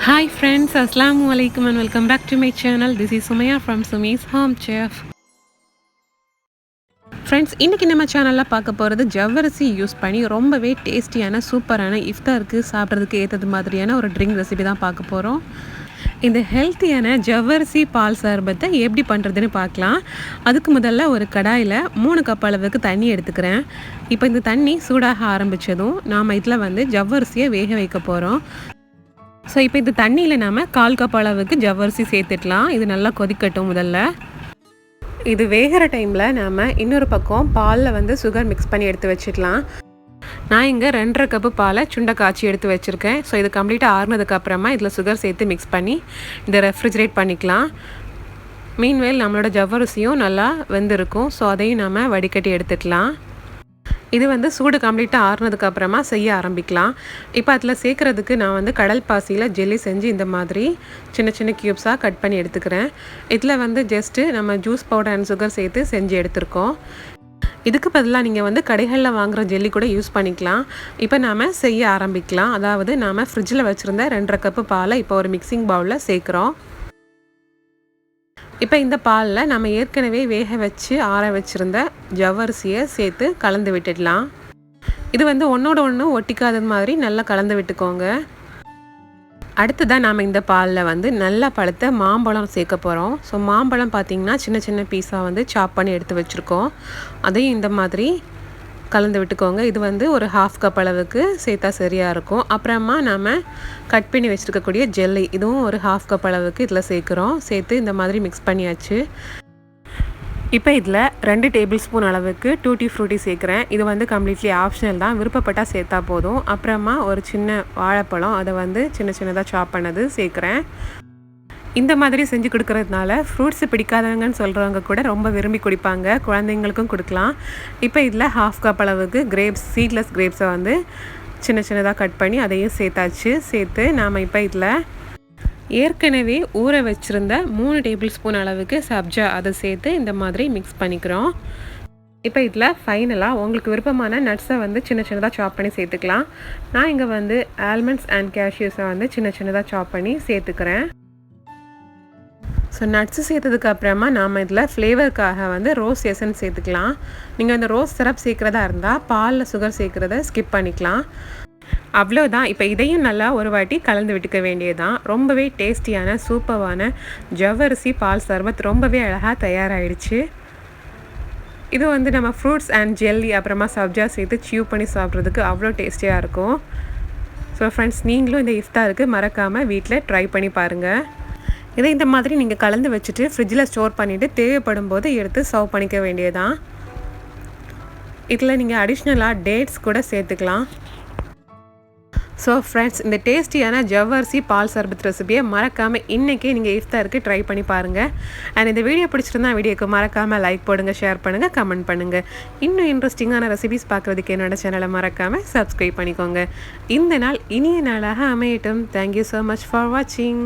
Hi friends, Assalamu alaikum and welcome back to my channel. This is Sumaya from Sumi's Home Chef. Friends, இன்றைக்கி நம்ம சேனலில் பார்க்க போகிறது ஜவ்வரிசி யூஸ் பண்ணி ரொம்பவே டேஸ்டியான சூப்பரான இஃப்தாருக்கு சாப்பிட்றதுக்கு ஏற்றது மாதிரியான ஒரு ட்ரிங்க் ரெசிபி தான் பார்க்க போகிறோம். இந்த ஹெல்த்தியான ஜவ்வரிசி பால் சர்பத்தை எப்படி பண்ணுறதுன்னு பார்க்கலாம். அதுக்கு முதல்ல ஒரு கடாயில் 3 கப் அளவுக்கு தண்ணி எடுத்துக்கிறேன். இப்போ இந்த தண்ணி சூடாக ஆரம்பித்ததும் நாம் இதில் ஜவ்வரிசியை வேக வைக்க போகிறோம். ஸோ இப்போ இந்த தண்ணியில் நாம் 1/4 கப் அளவுக்கு ஜவ்வரிசி சேர்த்துக்கலாம். இது நல்லா கொதிக்கட்டும். முதல்ல இது வேகிற டைமில் நாம் இன்னொரு பக்கம் பாலில் சுகர் மிக்ஸ் பண்ணி எடுத்து வச்சுக்கலாம். நான் இங்கே 2.5 கப்பு பாலை சுண்டை காய்ச்சி எடுத்து வச்சுருக்கேன். ஸோ இது கம்ப்ளீட்டாக ஆறுனதுக்கப்புறமா இதில் சுகர் சேர்த்து மிக்ஸ் பண்ணி இதை ரெஃப்ரிஜரேட் பண்ணிக்கலாம். மீன்வேல் நம்மளோட ஜவ்வரிசியும் நல்லா வெந்திருக்கும். ஸோ அதையும் நாம் வடிகட்டி எடுத்துக்கலாம். இது சூடு கம்ப்ளீட்டாக ஆறுனதுக்கப்புறமா செய்ய ஆரம்பிக்கலாம். இப்போ அதில் சேர்க்குறதுக்கு நான் கடல் பாசியில் ஜெல்லி செஞ்சு இந்த மாதிரி சின்ன சின்ன க்யூப்ஸாக கட் பண்ணி எடுத்துக்கிறேன். இதில் ஜஸ்ட்டு நம்ம ஜூஸ் பவுடர் அண்ட் சுகர் சேர்த்து செஞ்சு எடுத்துருக்கோம். இதுக்கு பதிலாக நீங்கள் கடைகளில் வாங்குகிற ஜெல்லி கூட யூஸ் பண்ணிக்கலாம். இப்போ நாம் செய்ய ஆரம்பிக்கலாம். அதாவது நாம் ஃப்ரிட்ஜில் வச்சுருந்த 2.5 கப்பு பாலை இப்போ ஒரு மிக்சிங் பவுலில் சேர்க்குறோம். இப்போ இந்த பாலில் நம்ம ஏற்கனவே வேக வச்சு ஆற வச்சுருந்த ஜவ்வரிசியை சேர்த்து கலந்து விட்டுடலாம். இது ஒன்றோட ஒன்று ஒட்டிக்காத மாதிரி நல்லா கலந்து விட்டுக்கோங்க. அடுத்ததான் நாம் இந்த பாலில் நல்லா பழுத்த மாம்பழம் சேர்க்க போகிறோம். ஸோ மாம்பழம் பார்த்திங்கன்னா சின்ன சின்ன பீஸாக சாப் பண்ணி எடுத்து வச்சுருக்கோம். அதையும் இந்த மாதிரி கலந்து விட்டுக்கோங்க. இது ஒரு 1/2 கப் அளவுக்கு சேர்த்தா சரியாக இருக்கும். அப்புறமா நாம் கட் பண்ணி வச்சுருக்கக்கூடிய ஜெல்லி இதுவும் ஒரு 1/2 கப் அளவுக்கு இதில் சேர்க்குறோம். சேர்த்து இந்த மாதிரி மிக்ஸ் பண்ணியாச்சு. இப்போ இதில் 2 டேபிள் ஸ்பூன் அளவுக்கு டூட்டி ஃப்ரூட்டி சேர்க்குறேன். இது கம்ப்ளீட்லி ஆப்ஷனல் தான், விருப்பப்பட்டால் சேர்த்தா போதும். அப்புறமா ஒரு சின்ன வாழைப்பழம் அதை சின்ன சின்னதாக சாப் பண்ணது சேர்க்குறேன். இந்த மாதிரி செஞ்சு கொடுக்கறதுனால ஃப்ரூட்ஸ் பிடிக்காதவங்கன்னு சொல்கிறவங்க கூட ரொம்ப விரும்பி குடிப்பாங்க. குழந்தைங்களுக்கும் கொடுக்கலாம். இப்போ இதில் 1/2 கப் அளவுக்கு கிரேப்ஸ், சீட்லெஸ் கிரேப்ஸை சின்ன சின்னதாக கட் பண்ணி அதையும் சேர்த்தாச்சு. சேர்த்து நாம் இப்போ இதில் ஏற்கனவே ஊற வச்சுருந்த 3 டேபிள் ஸ்பூன் அளவுக்கு சப்ஜா அதை சேர்த்து இந்த மாதிரி மிக்ஸ் பண்ணிக்கிறோம். இப்போ இதில் ஃபைனலாக உங்களுக்கு விருப்பமான நட்ஸை சின்ன சின்னதாக சாப் பண்ணி சேர்த்துக்கலாம். நான் இங்கே ஆல்மண்ட்ஸ் அண்ட் கேஷ்யூஸை சின்ன சின்னதாக சாப் பண்ணி சேர்த்துக்கிறேன். ஸோ நட்ஸு சேர்த்ததுக்கு அப்புறமா நாம் இதில் ஃப்ளேவருக்காக ரோஸ் எசன்ஸ் சேர்த்துக்கலாம். நீங்கள் இந்த ரோஸ் சிரப் சேர்க்குறதா இருந்தால் பாலில் சுகர் சேர்க்குறத ஸ்கிப் பண்ணிக்கலாம். அவ்வளோதான். இப்போ இதையும் நல்லா ஒரு வாட்டி கலந்து விட்டுக்க வேண்டியதுதான். ரொம்பவே டேஸ்டியான சூப்பரான ஜவ்வரிசி பால் சர்பத் ரொம்பவே அழகாக தயாராகிடுச்சு. இது நம்ம ஃப்ரூட்ஸ் அண்ட் ஜெல்லி அப்புறமா சப்ஜா சேர்த்து சியூ பண்ணி சாப்பிட்றதுக்கு அவ்வளோ டேஸ்டியாக இருக்கும். ஸோ ஃப்ரெண்ட்ஸ், நீங்களும் இந்த இஃப்தாருக்கு மறக்காமல் வீட்டில் ட்ரை பண்ணி பாருங்கள். இதை இந்த மாதிரி நீங்கள் கலந்து வச்சுட்டு ஃப்ரிட்ஜில் ஸ்டோர் பண்ணிவிட்டு தேவைப்படும் போது எடுத்து சர்வ் பண்ணிக்க வேண்டியதான். இதில் நீங்கள் அடிஷ்னலாக டேட்ஸ் கூட சேர்த்துக்கலாம். ஸோ ஃப்ரெண்ட்ஸ், இந்த டேஸ்டியான ஜவ்வரிசி பால் சர்பத் ரெசிபியை மறக்காமல் இன்றைக்கே நீங்கள் இஃப்தாருக்கு ட்ரை பண்ணி பாருங்கள். அண்ட் இந்த வீடியோ பிடிச்சிருந்தா வீடியோக்கு மறக்காமல் லைக் போடுங்க, ஷேர் பண்ணுங்கள், கமெண்ட் பண்ணுங்கள். இன்னும் இன்ட்ரெஸ்டிங்கான ரெசிபிஸ் பார்க்குறதுக்கு என்னோட சேனலை மறக்காமல் சப்ஸ்கிரைப் பண்ணிக்கோங்க. இந்த நாள் இனிய நாளாக அமையட்டும். தேங்க்யூ ஸோ மச் ஃபார் வாட்சிங்.